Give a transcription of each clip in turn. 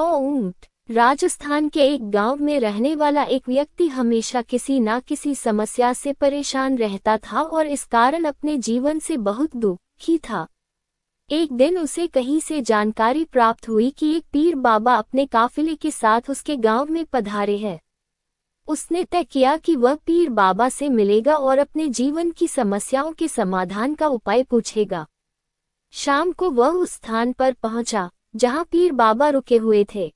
100 ऊंट। राजस्थान के एक गांव में रहने वाला एक व्यक्ति हमेशा किसी न किसी समस्या से परेशान रहता था और इस कारण अपने जीवन से बहुत दुखी था। एक दिन उसे कहीं से जानकारी प्राप्त हुई कि एक पीर बाबा अपने काफिले के साथ उसके गांव में पधारे हैं। उसने तय किया कि वह पीर बाबा से मिलेगा और अपने जीवन की समस्याओं के समाधान का उपाय पूछेगा। शाम को वह उस स्थान पर पहुंचा जहां पीर बाबा रुके हुए थे।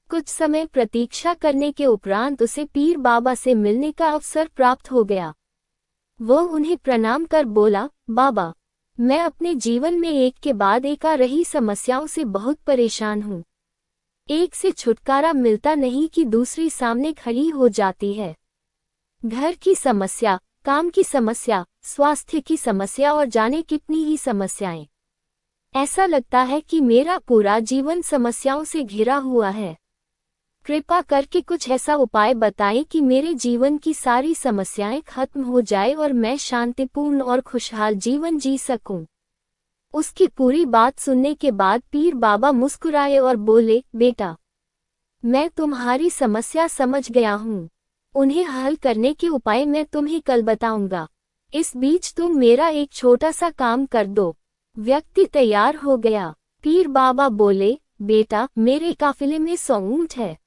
कुछ समय प्रतीक्षा करने के उपरांत उसे पीर बाबा से मिलने का अवसर प्राप्त हो गया। वह उन्हें प्रणाम कर बोला, बाबा, मैं अपने जीवन में एक के बाद एक आ रही समस्याओं से बहुत परेशान हूँ। एक से छुटकारा मिलता नहीं कि दूसरी सामने खड़ी हो जाती है। घर की समस्या, काम की समस्या, स्वास्थ्य की समस्या और जाने कितनी ही समस्याएं। ऐसा लगता है कि मेरा पूरा जीवन समस्याओं से घिरा हुआ है। कृपा करके कुछ ऐसा उपाय बताएं कि मेरे जीवन की सारी समस्याएं खत्म हो जाए और मैं शांतिपूर्ण और खुशहाल जीवन जी सकूं। उसकी पूरी बात सुनने के बाद पीर बाबा मुस्कुराए और बोले, बेटा, मैं तुम्हारी समस्या समझ गया हूँ। उन्हें हल करने के उपाय मैं तुम्हें कल बताऊंगा। इस बीच तुम मेरा एक छोटा सा काम कर दो। व्यक्ति तैयार हो गया। पीर बाबा बोले, बेटा, मेरे काफिले में 100 ऊंट है।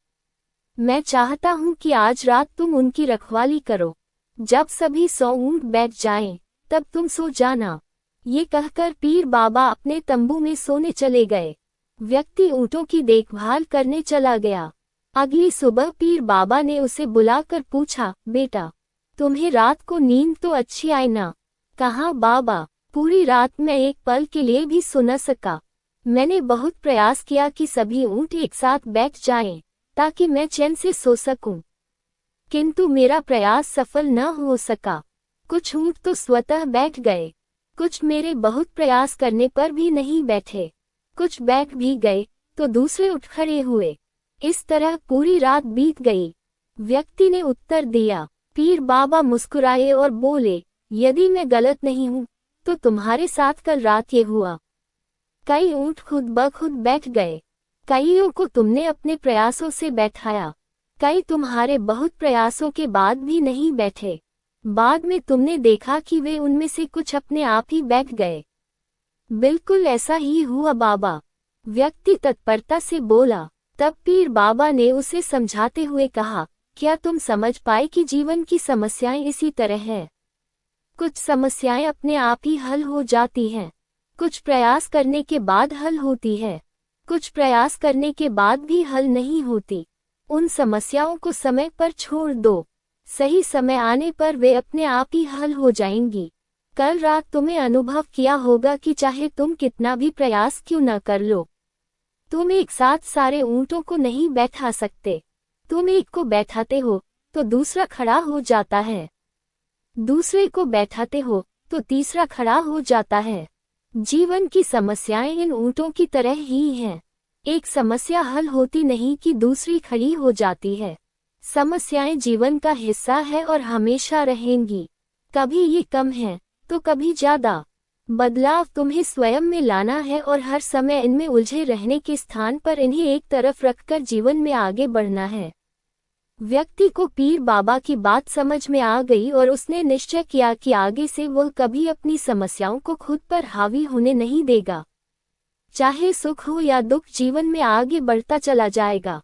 मैं चाहता हूँ कि आज रात तुम उनकी रखवाली करो। जब सभी 100 ऊंट बैठ जाएं, तब तुम सो जाना। ये कहकर पीर बाबा अपने तंबू में सोने चले गए। व्यक्ति ऊँटों की देखभाल करने चला गया। अगली सुबह पीर बाबा ने उसे बुलाकर पूछा, बेटा, तुम्हें रात को नींद तो अच्छी आई ना? कहा, बाबा, पूरी रात मैं एक पल के लिए भी सो न सका। मैंने बहुत प्रयास किया कि सभी ऊँट एक साथ बैठ जाएं, ताकि मैं चैन से सो सकूं। किंतु मेरा प्रयास सफल न हो सका। कुछ ऊँट तो स्वतः बैठ गए, कुछ मेरे बहुत प्रयास करने पर भी नहीं बैठे। कुछ बैठ भी गए तो दूसरे उठ खड़े हुए। इस तरह पूरी रात बीत गई। व्यक्ति ने उत्तर दिया। पीर बाबा मुस्कुराए और बोले, यदि मैं गलत नहीं हूँ तो तुम्हारे साथ कल रात ये हुआ। कई ऊँट खुद ब खुद बैठ गए। कईयों को तुमने अपने प्रयासों से बैठाया। कई तुम्हारे बहुत प्रयासों के बाद भी नहीं बैठे। बाद में तुमने देखा कि वे उनमें से कुछ अपने आप ही बैठ गए। बिल्कुल ऐसा ही हुआ बाबा, व्यक्ति तत्परता से बोला। तब पीर बाबा ने उसे समझाते हुए कहा, क्या तुम समझ पाए कि जीवन की समस्याएं इसी तरह हैं? कुछ समस्याएं अपने आप ही हल हो जाती हैं, कुछ प्रयास करने के बाद हल होती है, कुछ प्रयास करने के बाद भी हल नहीं होती। उन समस्याओं को समय पर छोड़ दो। सही समय आने पर वे अपने आप ही हल हो जाएंगी। कल रात तुम्हें अनुभव किया होगा कि चाहे तुम कितना भी प्रयास क्यों न कर लो, तुम एक साथ सारे ऊँटों को नहीं बैठा सकते। तुम एक को बैठाते हो तो दूसरा खड़ा हो जाता है, दूसरे को बैठाते हो तो तीसरा खड़ा हो जाता है। जीवन की समस्याएं इन ऊँटों की तरह ही हैं। एक समस्या हल होती नहीं कि दूसरी खड़ी हो जाती है। समस्याएं जीवन का हिस्सा है और हमेशा रहेंगी। कभी ये कम है तो कभी ज्यादा। बदलाव तुम्हें स्वयं में लाना है और हर समय इनमें उलझे रहने के स्थान पर इन्हें एक तरफ रखकर जीवन में आगे बढ़ना है। व्यक्ति को पीर बाबा की बात समझ में आ गई और उसने निश्चय किया कि आगे से वह कभी अपनी समस्याओं को खुद पर हावी होने नहीं देगा। चाहे सुख हो या दुख, जीवन में आगे बढ़ता चला जाएगा।